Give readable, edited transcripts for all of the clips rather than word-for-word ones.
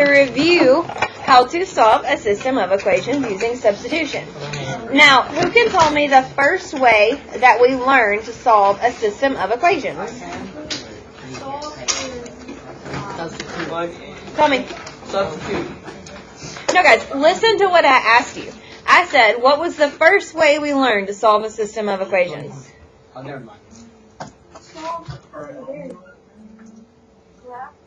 to review how to solve a system of equations using substitution. Now, who can tell me the first way that we learn to solve a system of equations? Tell me. Substitute. No, guys, listen to what I asked you. I said, what was the first way we learned to solve a system of equations? Oh, never mind.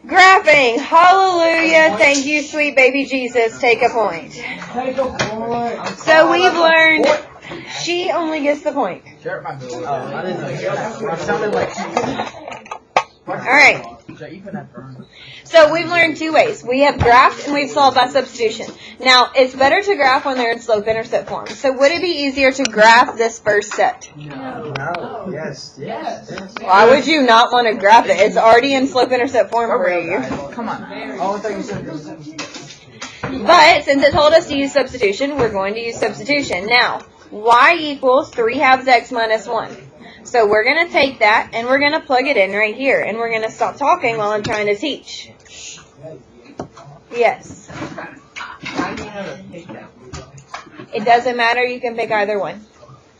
Graphing. Hallelujah. Thank you, sweet baby Jesus. Take a point. So we've learned she only gets the point. All right. So we've learned two ways. We have graphed and we've solved by substitution. Now, it's better to graph when they're in slope-intercept form. So would it be easier to graph this first set? No. Yes. Why would you not want to graph it? It's already in slope-intercept form for you. Come on. All things. But since it told us to use substitution, we're going to use substitution. Now, y equals 3/2 x minus 1. So we're going to take that and we're going to plug it in right here. And we're going to stop talking while I'm trying to teach. Yes. It doesn't matter. You can pick either one.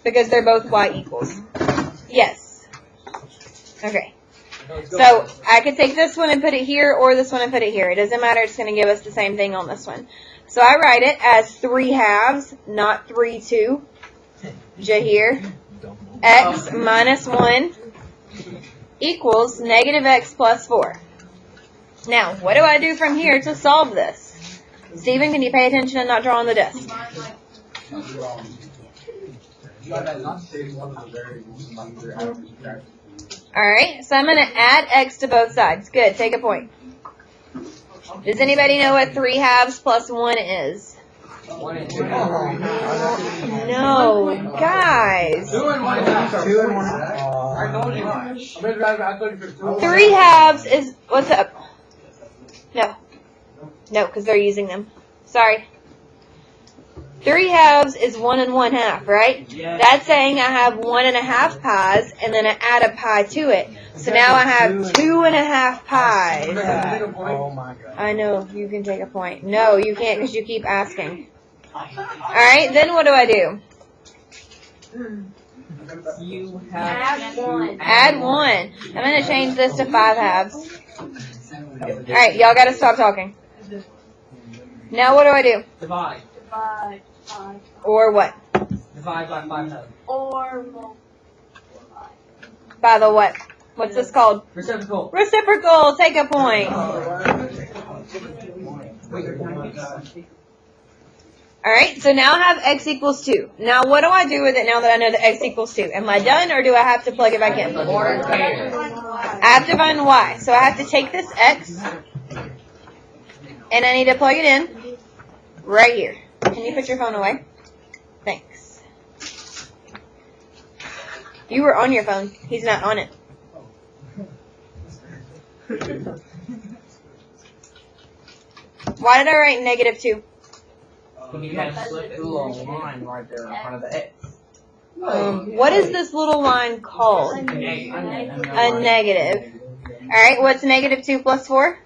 Because they're both y equals. Yes. Okay. So I could take this one and put it here or this one and put it here. It doesn't matter. It's going to give us the same thing on this one. So I write it as 3/2, not 3/2. Jahir. X minus 1 equals negative x plus 4. Now, what do I do from here to solve this? Stephen, can you pay attention and not draw on the desk? Alright, so I'm going to add x to both sides. Good, take a point. Does anybody know what 3/2 plus 1 is? No, guys. 3/2 is, what's up? No, because they're using them. Sorry. 3/2 is 1 1/2, right? Yes. That's saying I have 1 1/2 pies, and then I add a pie to it. So now I have 2 1/2 pies. Oh my God. I know, you can take a point. No, you can't because you keep asking. Alright, then what do I do? You have Add 1. I'm going to change this to 5/2. Alright, y'all got to stop talking. Now what do I do? divide. Or what? Divide by 5/2. Or multiply. By the what? What's this called? Reciprocal. Reciprocal. Take a point. Alright, so now I have x equals 2. Now what do I do with it now that I know that x equals 2? Am I done or do I have to plug it back in? I have to find y. So I have to take this x and I need to plug it in right here. Can you put your phone away? Thanks. You were on your phone. He's not on it. Why did I write negative 2? You have to slip through a line right there in front of the x. What is this little line called? A negative. Alright, what's negative 2 plus 4?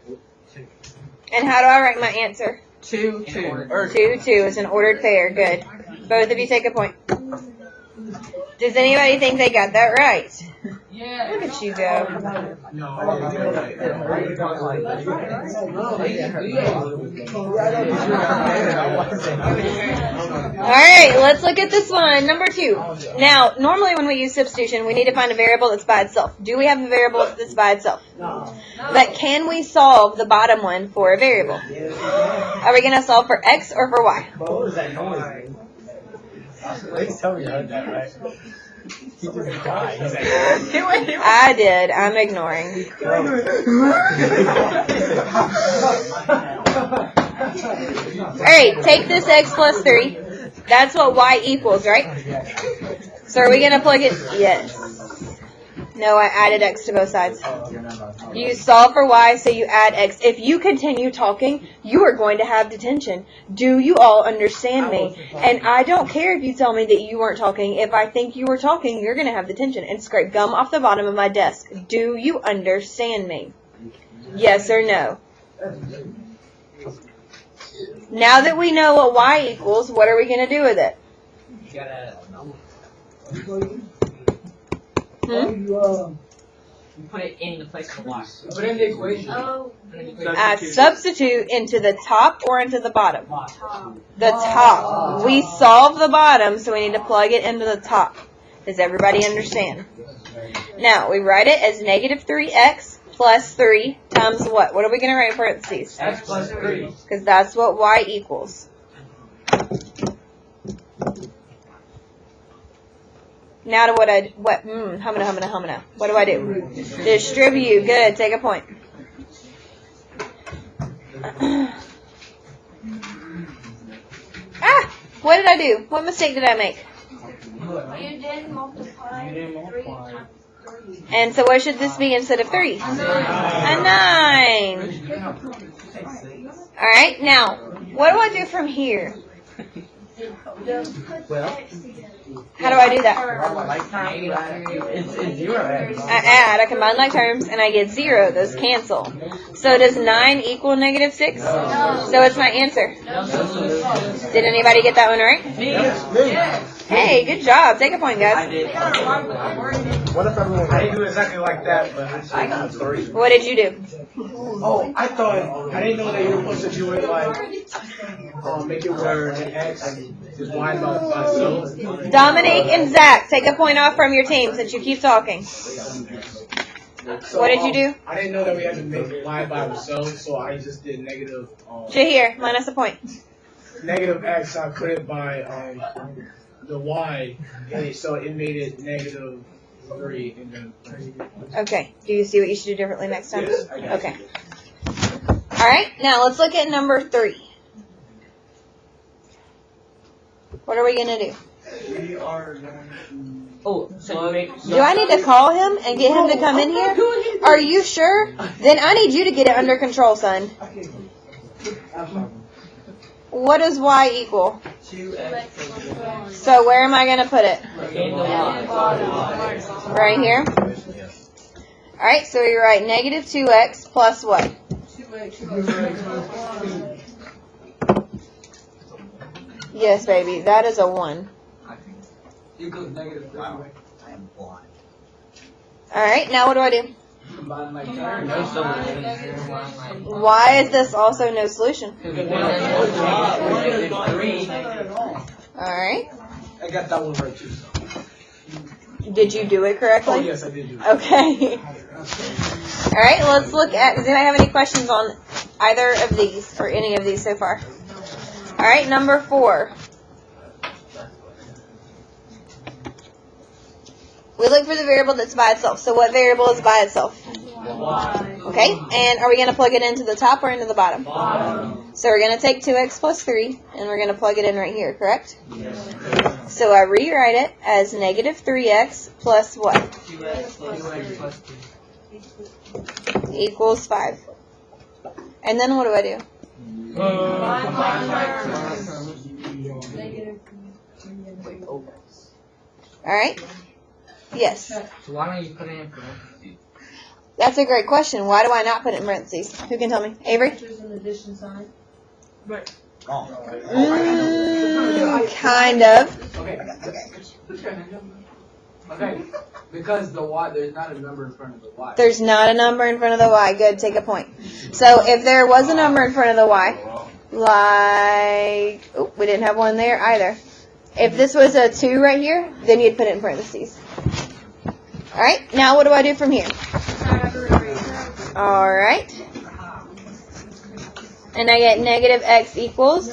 And how do I write my answer? 2, 2. 2, 2 is an ordered pair. Good. Both of you take a point. Does anybody think they got that right? Yeah. Look at you go. Alright, let's look at this one. Number 2. Now, normally when we use substitution, we need to find a variable that's by itself. Do we have a variable that's by itself? But can we solve the bottom one for a variable? Are we going to solve for x or for y? What was that noise? Please tell me you heard that, right? He just died. He's like, I did. I'm ignoring. Alright, take this x plus 3. That's what y equals, right? So are we going to plug it? Yes. No, I added x to both sides. You solve for y, so you add x. If you continue talking, you are going to have detention. Do you all understand me? And I don't care if you tell me that you weren't talking. If I think you were talking, you're going to have detention and scrape gum off the bottom of my desk. Do you understand me? Yes or no? Now that we know what y equals, what are we going to do with it? You gotta you put it in the place of the y. Put in the equation. Oh, Substitute into the top or into the bottom? top. The top. We solve the bottom, so we need to plug it into the top. Does everybody understand? Now, we write it as negative 3x plus 3 times what? What are we going to write in parentheses? X plus 3. Because that's what y equals. Now to what humana. What do I do? Distribute. Good. Take a point. What did I do? What mistake did I make? You didn't multiply. You didn't 3 multiply. times 3. And so what should this be instead of 3? A 9. Alright, now, what do I do from here? Well, How do I do that? it's 0x. I add, I combine like terms, and I get 0. Those cancel. So does 9 equal negative 6? So it's my answer. Did anybody get that one right? Hey, good job. Take a point, guys. What if everyone? I didn't do exactly like that, but I got a story. What did you do? Oh, I didn't know that you were supposed to do it like, make it where the x is y by itself. Dominique and Zach, take a point off from your team since you keep talking. So, What did you do? I didn't know that we had to make y by ourselves, so I just did negative, Shahir, minus a point. negative x. I put it by the y, and so it made it negative 3, and then. Okay. Do you see what you should do differently next time? Yes, I got Okay. All right. Now let's look at number 3. What are we gonna do? We are going Oh, so you make. Do I need to call him and get him to come in here? Are you sure? Then I need you to get it under control, son. What does y equal? 2x. So where am I gonna put it? In the y. Right here. All right. So we write negative 2x plus what? Yes, baby. That is a 1. equals negative 3. All right. Now what do I do? Combine my No solution. Why is this also no solution? All right. I got that one right too. Did you do it Oh correctly? yes, I did do it. Okay. All right. Let's look at. Does anybody have any questions on either of these or any of these so far? All right. Number 4. We look for the variable that's by itself. So what variable is by itself? Okay. And are we going to plug it into the top or into the bottom? So we're going to take 2x plus 3, and we're going to plug it in right here, correct? So I rewrite it as negative 3x plus what? 2x plus 2. Equals 5. And then what do I do? Alright? Yes. So why don't you put it in parentheses? That's a great question. Why do I not put it in parentheses? Who can tell me? Avery? There's an addition sign. Kind of. Okay. Because the y, there's not a number in front of the y. There's not a number in front of the y. Good, take a point. So if there was a number in front of the y, like, oh, we didn't have one there either. If this was a 2 right here, then you'd put it in parentheses. Alright, now what do I do from here? Alright. And I get negative x equals.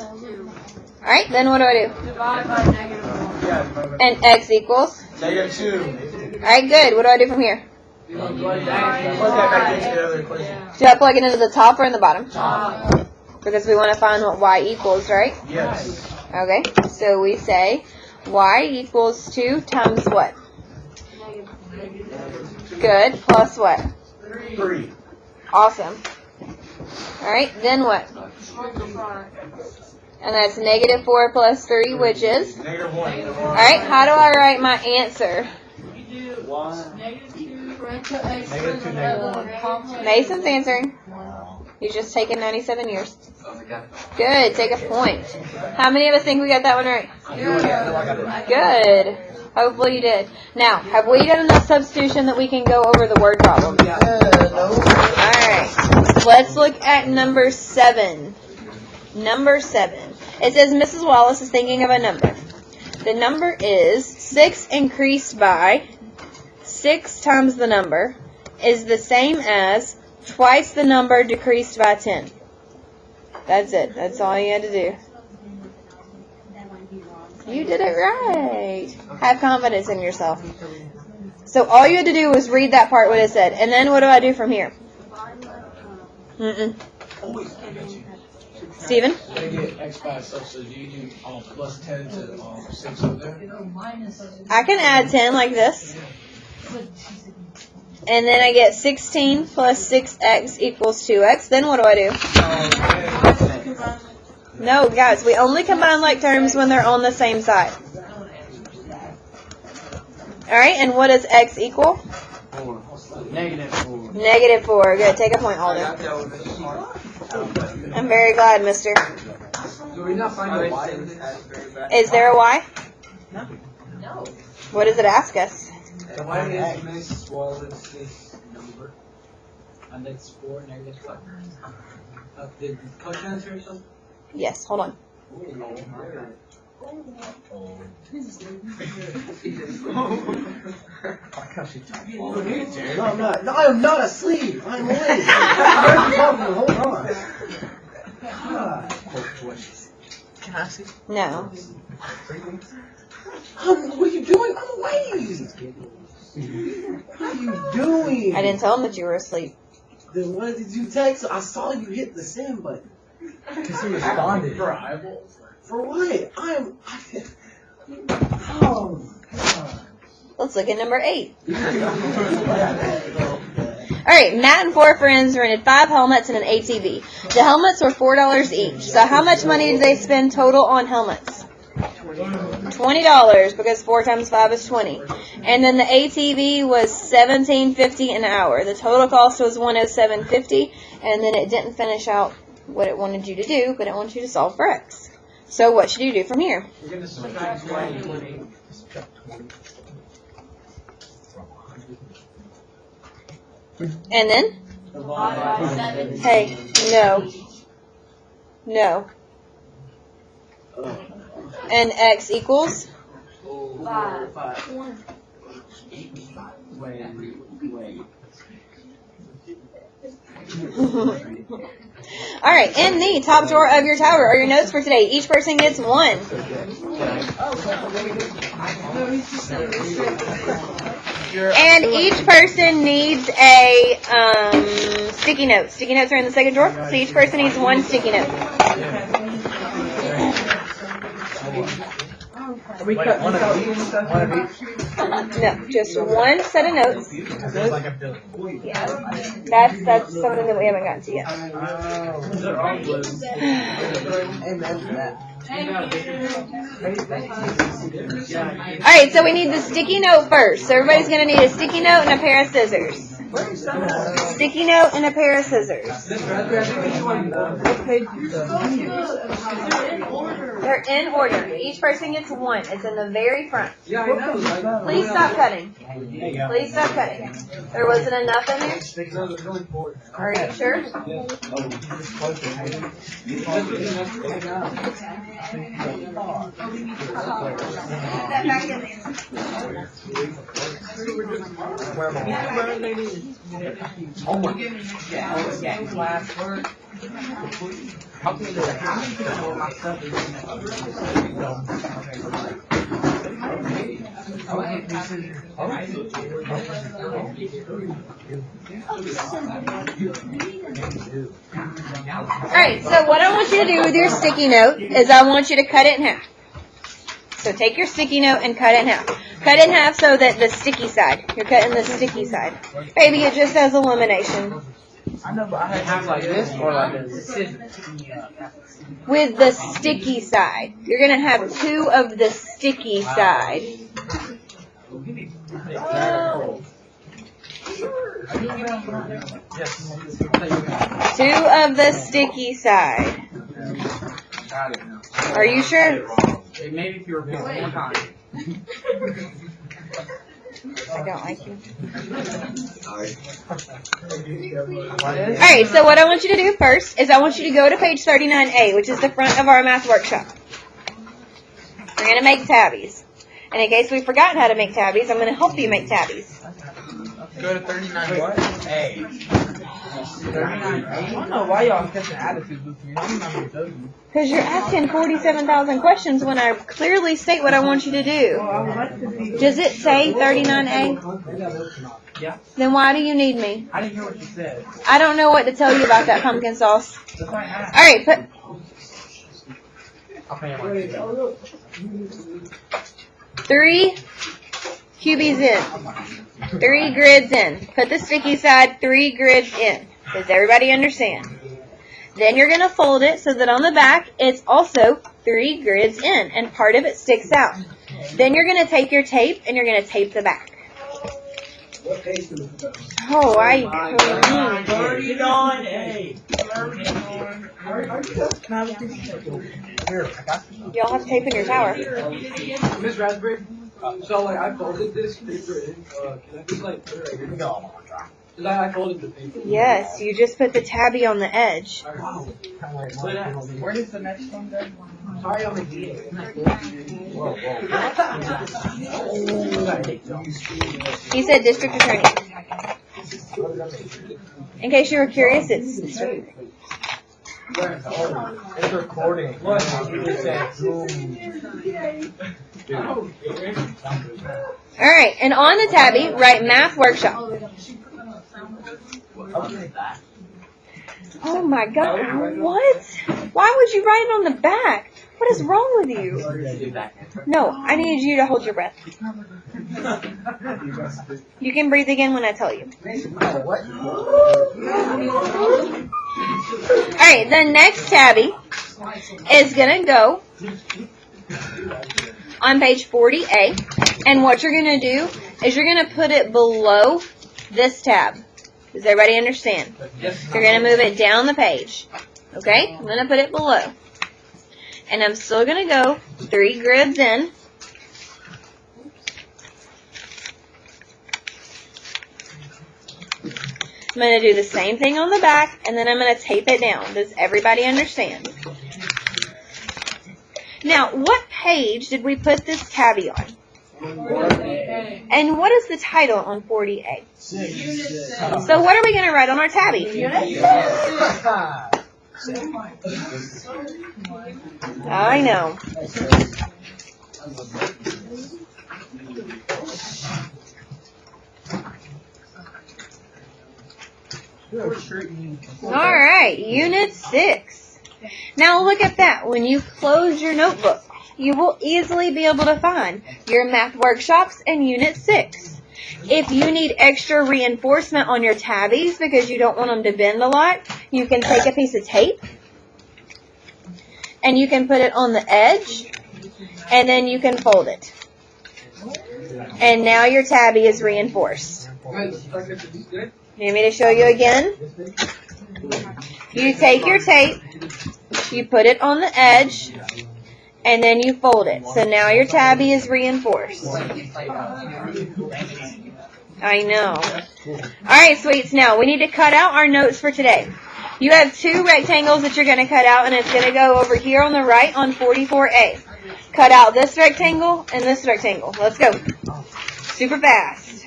Alright, then what do I do? Divide by negative 1. Yeah. And x equals. Negative 2. Alright, good. What do I do from here? Plug that back into the other equation. Do I plug it into the top or in the bottom? Top. Because we want to find what y equals, right? Yes. Okay, so we say y equals 2 times what? Good, plus what? 3. Awesome. Alright, then what? Multiply. And that's negative 4 plus 3, which is? Negative 1. Alright, how do I write my answer? Negative 2. Right to x Negative 2, negative 1. Mason's answering. He's just taken 97 years. Good. Take a point. How many of us think we got that one right? Good. Hopefully you did. Now, have we done enough substitution that we can go over the word problem? Alright. Let's look at number 7. Number 7. It says Mrs. Wallace is thinking of a number. The number is 6 increased by 6 times the number is the same as twice the number decreased by 10. That's it. That's all you had to do. You did it right. Have confidence in yourself. So all you had to do was read that part what it said. And then what do I do from here? Steven? When you get x by itself, so do you do plus 10 to 6 up there? I can add 10 like this. And then I get 16 plus 6x equals 2x. Then what do I do? No, guys, we only combine like terms when they're on the same side. Alright, and what does x equal? -4. -4. Good, take a point, Alden. I'm very glad, mister. Is there a y? No. What does it ask us? What is Miss Wallace's number? And it's 4 -5. Did the coach answer or something? Yes, hold on. No, I'm not. No, I am not asleep. I'm awake. Hold on. God. Can I see? No. What are you doing? I'm awake. What are you doing? I didn't tell him that you were asleep. Then why did you text? I saw you hit the send button. Because he responded. For what? Oh, God. Let's look at number 8. Alright, Matt and 4 friends rented 5 helmets and an ATV. The helmets were $4 each. So how much money did they spend total on helmets? $20, because 4 times 5 is 20. And then the ATV was $17.50 an hour. The total cost was $107.50, and then it didn't finish out what it wanted you to do, but it wants you to solve for x. So what should you do from here? We're going to subtract 20. And then? Hey, no. No. And x equals? 5. Alright, in the top drawer of your tower are your notes for today. Each person gets 1. And each person needs a sticky note. Sticky notes are in the second drawer, so each person needs 1 sticky note. Are we cutting one of each? No, just 1 set of notes. Yeah, that's something that we haven't gotten to yet. Amen to that. Alright, so we need the sticky note first. So everybody's going to need a sticky note and a pair of scissors. Sticky note and a pair of scissors. They're in order. Each person gets 1. It's in the very front. Please stop cutting. Please stop cutting. There wasn't enough in there? Are you sure? Put that back in there. Classwork. How can you do that? Alright, so what I want you to do with your sticky note is I want you to cut it in half. So take your sticky note and cut it in half. Cut it in half so that the sticky side, you're cutting the sticky side. Maybe it just has elimination. I know, but I have like this or like this. With the sticky side. You're going to have 2 of the sticky side. Oh. 2 of the sticky side. Are you sure? Maybe if you repeat one more time. I don't like you. Alright, so what I want you to do first is I want you to go to page 39A, which is the front of our math workshop. We're going to make tabbies. And in case we've forgotten how to make tabbies, I'm going to help you make tabbies. Go to 39 what? A. 39 I don't know why y'all have such an attitude with me. I don't remember those. Because you're asking 47,000 questions when I clearly state what I want you to do. Does it say 39A? Yeah. Then why do you need me? I didn't hear what you said. I don't know what to tell you about that pumpkin sauce. That's why I asked. Alright, put Okay, 3 cubies in. 3 grids in. Put the sticky side 3 grids in. Does everybody understand? Then you're going to fold it so that on the back it's also 3 grids in and part of it sticks out. Then you're going to take your tape and you're going to tape the back. Oh, y'all have tape in your tower. Miss Raspberry, so like I folded this paper in, can I just like put it right here? No, I folded the paper. Yes, you just put the tabby on the edge. Where does the next one go? Sorry, I'm a idiot. He said district attorney. In case you were curious, it's district attorney. It's recording. Alright, and on the tabby, write math workshop. Oh my god, what? Why would you write it on the back? What is wrong with you? No, I need you to hold your breath. You can breathe again when I tell you. Alright, the next tabby is going to go on page 40A. And what you're going to do is you're going to put it below this tab. Does everybody understand? You're going to move it down the page. Okay? I'm going to put it below. And I'm still going to go 3 grids in. I'm going to do the same thing on the back, and then I'm going to tape it down. Does everybody understand? Now, what page did we put this tabby on? 40A. And what is the title on 40A? 6. So what are we going to write on our tabby? I know. Alright, Unit 6. Now look at that. When you close your notebook, you will easily be able to find your math workshops in Unit 6. If you need extra reinforcement on your tabbies because you don't want them to bend a lot, you can take a piece of tape and you can put it on the edge and then you can fold it. And now your tabby is reinforced. You need me to show you again? You take your tape, you put it on the edge, and then you fold it. So now your tabby is reinforced. I know. Alright, sweets, now we need to cut out our notes for today. You have 2 rectangles that you're going to cut out, and it's going to go over here on the right on 44A. Cut out this rectangle and this rectangle. Let's go. Super fast.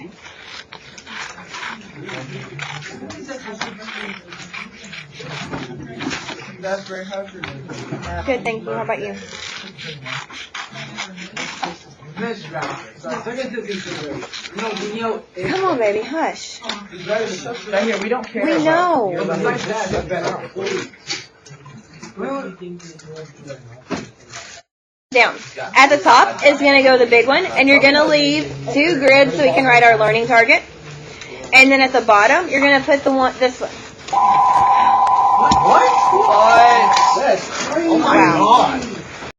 Good, thank you. How about you? Come on, baby, hush. Right here, we don't care. We know. Down. At the top is going to go the big one, and you're going to leave 2 grids so we can write our learning target. And then at the bottom, you're going to put this one. What? That's crazy. Oh my God.